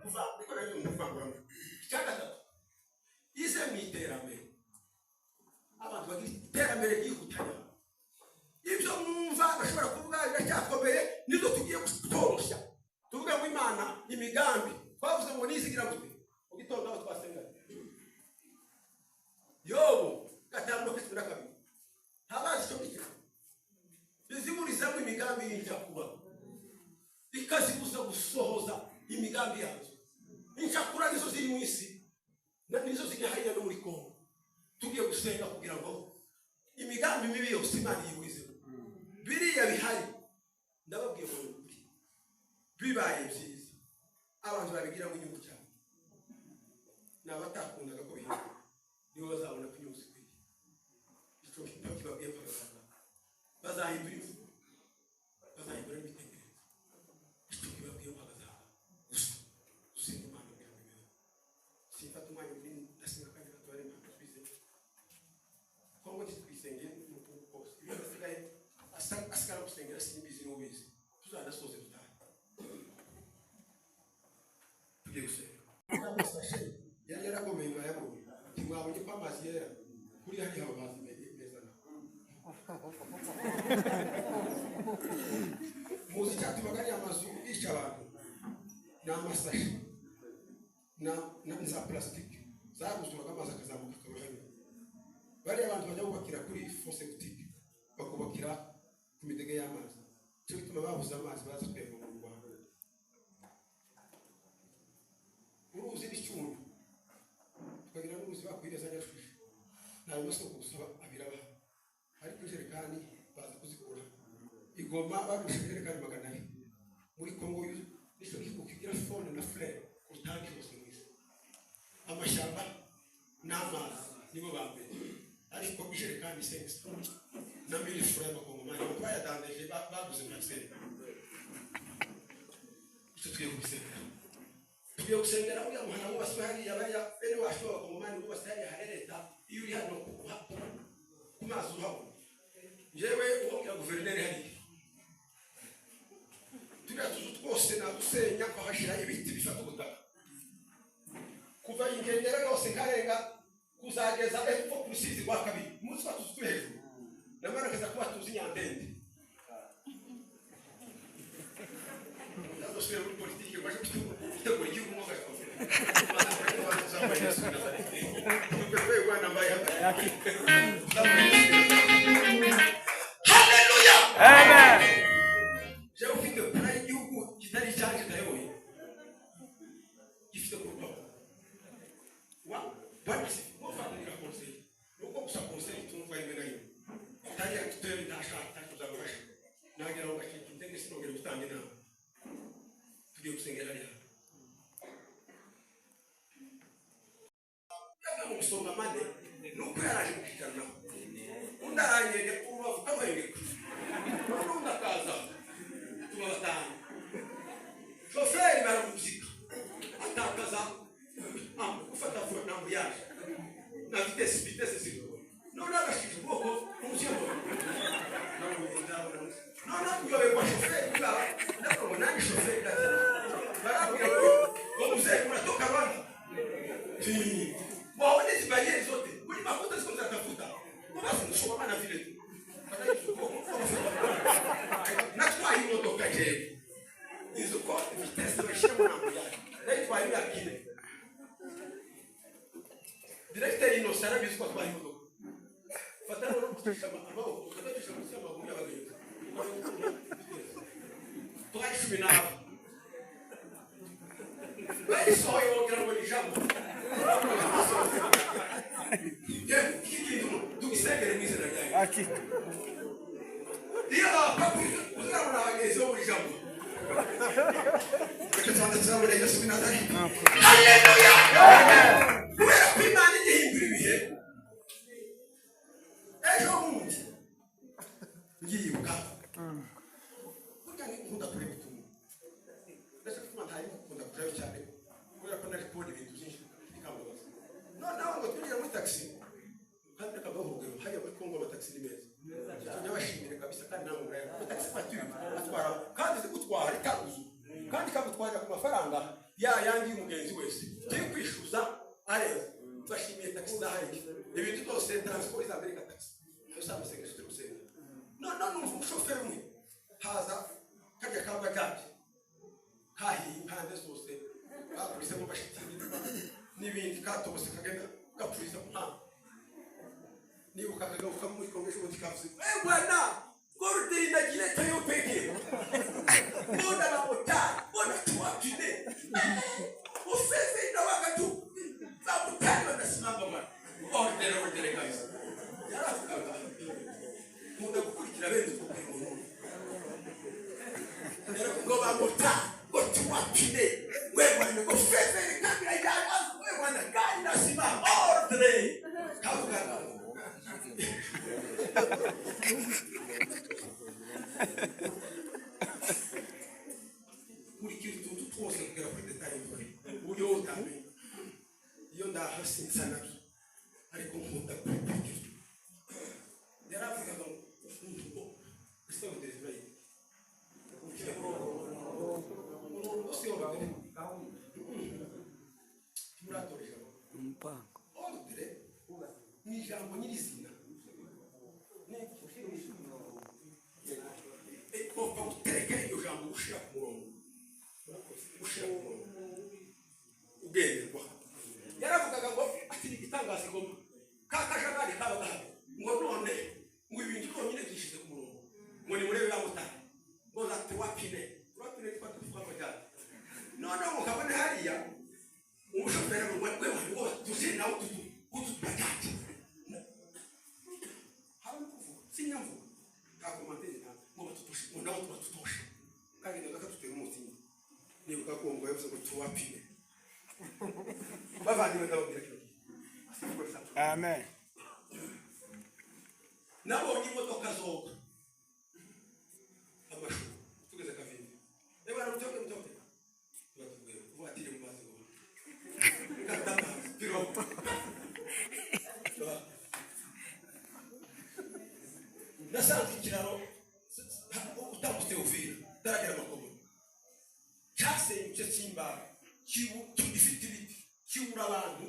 kuva niko nayo muvangura cyangwa ize mwiterambere abantu bagira iterambere ryihutanya ibyo mwumva bashobora kuvuga biracyakomeye nizo tugiye gutoroshya tuvuga ngo Imana imigambi twavuze ngo nizigira gute ugitondo aho twasenga Yobu gatanu kwisura kabiri habaje cyo bikira bizimuriza mu imigambi y'incakuba ikazibuza gusohoza imigambi yazo incakura nizo ziri mu isi nizo ziri hariya no muri Kongo tugiye gusenga kugira ngo imigambi mibi yose Imana yiwize biriya bihari ndababwiye ngo bibaye byiza abantu babigira mu nyungu cyane n'abatakundaga ko bihinda nibo bazabona kunyuza kwiye icyo kibabwiye bakazaza bazahindura ifu bazahindura n'imitekerereze icyo kibabwiye bakazaza usenga Imana kugira ngo bibeho simfata umwanya munini ndasenga kandi batware impamvu twize kongo twisengeye mu kungu kose ibyo basigaye asigara gusengera simbizi n'ubizi tuzanasoze dutahe tugiye gusenga yari yarakomeye bayabonye ntimwabonye ko amazi yera kuri hari haba amazi meza muzi icyatumaga ari amazu yica abantu ni amasashi za plastique zaguzuraga amazi akazamuka akabahanya bariya abantu bajya bubakira kuri fosse boutique bakubakira ku midege y'amazi cyo bituma babuze amazi baza kweva mu Rwanda uruzi n'icyuma tukagira n'uruzi bakwireza nyashushe nta masoko gusaba abiraba ariko ijerekani baza kuzikura igoma bagusha ijerekani 200 muri Kongo y'icyo gihugu kigira fone na fleur utangi hose mwisi amashyamba n'amazi nibo bambere ariko ijerekani 5 na mili fura y'abakongomani bayadandeje baguze maxere icyo tugiye gusengera uriya muhana wose hariya bariya bene wacu b'abakongomani bose hariya hari leta iyo uri hano ku mazi uhabona jewe ubabwira guverineri hariya turiya tuzu twose nadusenya bahashyira ibiti bifata ubutaka kuva ingendera yose nkarenga kuzageza epfo ku rusizi rwa kabiri umunsi watuzu turi hejuru namarageza kuba tuzi Nyandende ndasubira muri politiki baje gutegura igihugu mu gato Hallelujah. Amen. Je ufite plan y'igihugu kitari cyanje ndayoboye gifite kuba bari bafatira conseil nuko gusa conseil tumva imwe nayo tari akiteri ndashaka tuzabasha nagira ngo akiki ndenge sinogera gutangira inama tugiye gusengera hariya yaga mu songa mane nuko yaraje gushikana undaranyege urubavu kabayireka urunda kaza tubabatanga shoferi baramuzika atakaza ufata nambu yaje na vitesse zero none agashije ubwoko umushyemo none uyobe kwa shoferi ndakubona nani shoferi barabwira ngo muzehe muratoka Rwanda waone hizi barriere zote kuni mafuta ziko zatafuta basi mshoma na vile tu na hii motoka je hizo kwa vitesse mshemo na mjani ndio kwa hiyo akili directeur innocent bizi kwa hiyo motoka fatana no kushama ambao kukatisha msema kwa bageni tukaishumi na basi sio hiyo kama ni jambo tugisengere mwize na jai aki dia papu uzara na wagezo muri jambo tukatanda tsamu ya Yesu Nazari haleluya amen kubera ko Imana igihimbira ibihe ejo bundi ngiyibuka kugani nkunda kuri bitumwe ndetse ko ntayi nkunda kuri cyane kubera ko nari kubona ibintu byinshi bikambabaza noneho ngo tugire muri taxi kandi kabahugero haya muri Kongo abataxi ni meza nyabashimire kabisa kandi namwe muraya taxi fatire atwara kandi zigutwara itaruzu kandi kabutwara ku mafaranga ya yangi umugenzi wese turi kwishuza areza bashimiye taxi zahari ibintu byose transport za Amerika taxi usaba sekesho tusenge no umushoferi umwe haza kajya kamba gaje kahi impande zose bakurise mu bashitini n'ibindi katobose kagenda gapuriza mpamvu nibuka kagaruka muri kongesho mutikavuze bwana koruderi nagire tayo peke mbona bamota mbona tuwapine ufeze ina wakatu bamutani banasimama mwana ordere guys yaravuga munda gukurikira bene kuko ngo bamota ngo tuwapine wewe ufeze kamera yawe wewe na gari nasimama ordere kavuga muri kitu twose kugera kuri detail uburyo utambe iyo ndahasinzana ariko nkunda kwigira yaravuga ngo ngo ese udeziraye muratorera umpango ordre ni jambo nyirizina yaravugaga ngo ati igitangaza igoma kakajagari kabagaha ngo none ngo ibintu konyine byishize ku murongo ngo ni murebe bamutaka ngo zate wapine twatuvuga ko cyane none mukabone hariya umushoferi ngo tuzi nawe utubajyaje sinyamvu kakomandere ngo batutoshe ngo nawe tubatutoshe kandi ndaka tutera umutima nibuka ko ngo yavuze ngo tuwapine bavandimwe ndababwira kino amen nabonye imodoka zoga amashu tugeze kavindi reba narutoke mutoke tubatubwira uvatire mu mazi ngo katama piro nasanze ikiraro utambutse uvira taragera amakomo cyasenyutse cy'imbaho gifite ibiti kibura abantu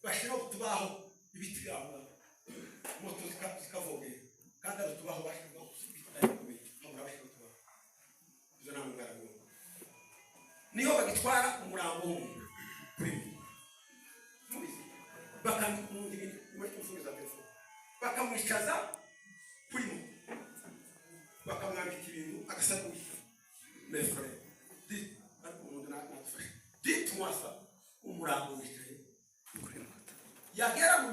bashiraho utubaho ibiti byabo moto zikavogera kandi ari utubaho bashiraho izo nta mugaragu niho bagitwara umurambo w'umuntu kuri bakamwicaza kuri mo bakamwambika ibintu agasagurisha mefre ariko umuntu natufashe dit moi ça umurambo wicaye kuri moto yagera mu